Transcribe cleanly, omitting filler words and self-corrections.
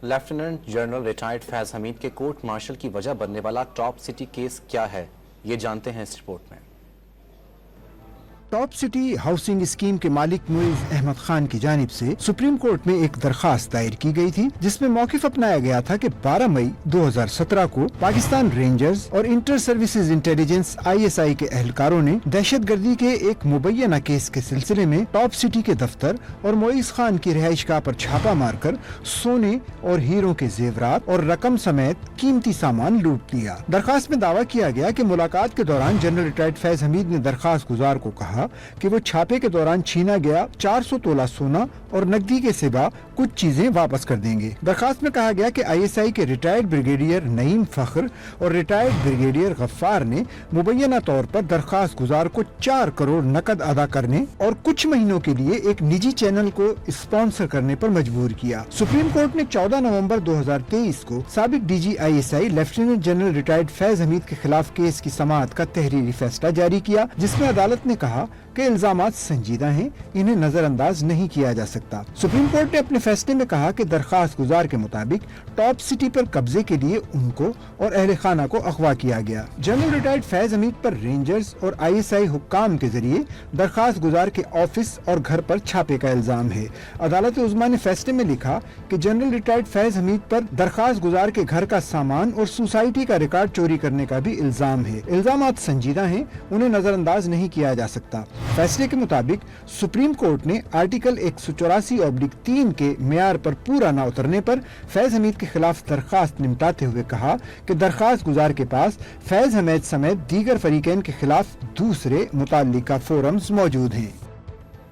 Lieutenant general retired Faiz Hameed کے court martial کی وجہ بننے والا ٹاپ سٹی کیس کیا ہے، یہ جانتے ہیں اس رپورٹ میں۔ ٹاپ سٹی ہاؤسنگ اسکیم کے مالک معیز احمد خان کی جانب سے سپریم کورٹ میں ایک درخواست دائر کی گئی تھی، جس میں موقف اپنایا گیا تھا کہ 12 مئی 2017 کو پاکستان رینجرز اور انٹر سروسز انٹیلیجنس ISI کے اہلکاروں نے دہشت گردی کے ایک مبینہ کیس کے سلسلے میں ٹاپ سٹی کے دفتر اور معیز خان کی رہائش گاہ پر چھاپہ مار کر سونے اور ہیروں کے زیورات اور رقم سمیت قیمتی سامان لوٹ لیا۔ درخواست میں دعویٰ کیا گیا کہ ملاقات کے دوران جنرل ریٹائرڈ فیض حمید نے درخواست گزار کو کہا کہ وہ چھاپے کے دوران چھینا گیا 400 تولہ سونا اور نقدی کے سوا کچھ چیزیں واپس کر دیں گے۔ درخواست میں کہا گیا کہ ISI کے ریٹائرڈ بریگیڈیئر نعیم فخر اور ریٹائرڈ بریگیڈیئر غفار نے مبینہ طور پر درخواست گزار کو 4 کروڑ نقد ادا کرنے اور کچھ مہینوں کے لیے ایک نجی چینل کو اسپانسر کرنے پر مجبور کیا۔ سپریم کورٹ نے 14 نومبر 2023 کو سابق DG ISI lieutenant general retired Faiz Hameed کے خلاف کیس کی سماعت کا تحریری فیصلہ جاری کیا، جس میں عدالت نے کہا کہ الزامات سنجیدہ ہیں، انہیں نظر انداز نہیں کیا جا سکتا۔ سپریم کورٹ نے اپنے فیصلے میں کہا کہ درخواست گزار کے مطابق ٹاپ سٹی پر قبضے کے لیے ان کو اور اہل خانہ کو اغوا کیا گیا۔ جنرل ریٹائرڈ فیض حمید پر رینجرز اور ISI حکام کے ذریعے درخواست گزار کے آفس اور گھر پر چھاپے کا الزام ہے۔ عدالت عظمیٰ نے فیصلے میں لکھا کہ جنرل ریٹائرڈ فیض حمید پر درخواست گزار کے گھر کا سامان اور سوسائٹی کا ریکارڈ چوری کرنے کا بھی الزام ہے۔ الزامات سنجیدہ ہیں، انہیں نظر انداز نہیں کیا جا سکتا۔ فیصلے کے مطابق سپریم کورٹ نے آرٹیکل 184(3) کے معیار پر پورا نہ اترنے پر فیض حمید کے خلاف درخواست نمٹاتے ہوئے کہا کہ درخواست گزار کے پاس فیض حمید سمیت دیگر فریقین کے خلاف دوسرے متعلقہ فورمز موجود ہیں۔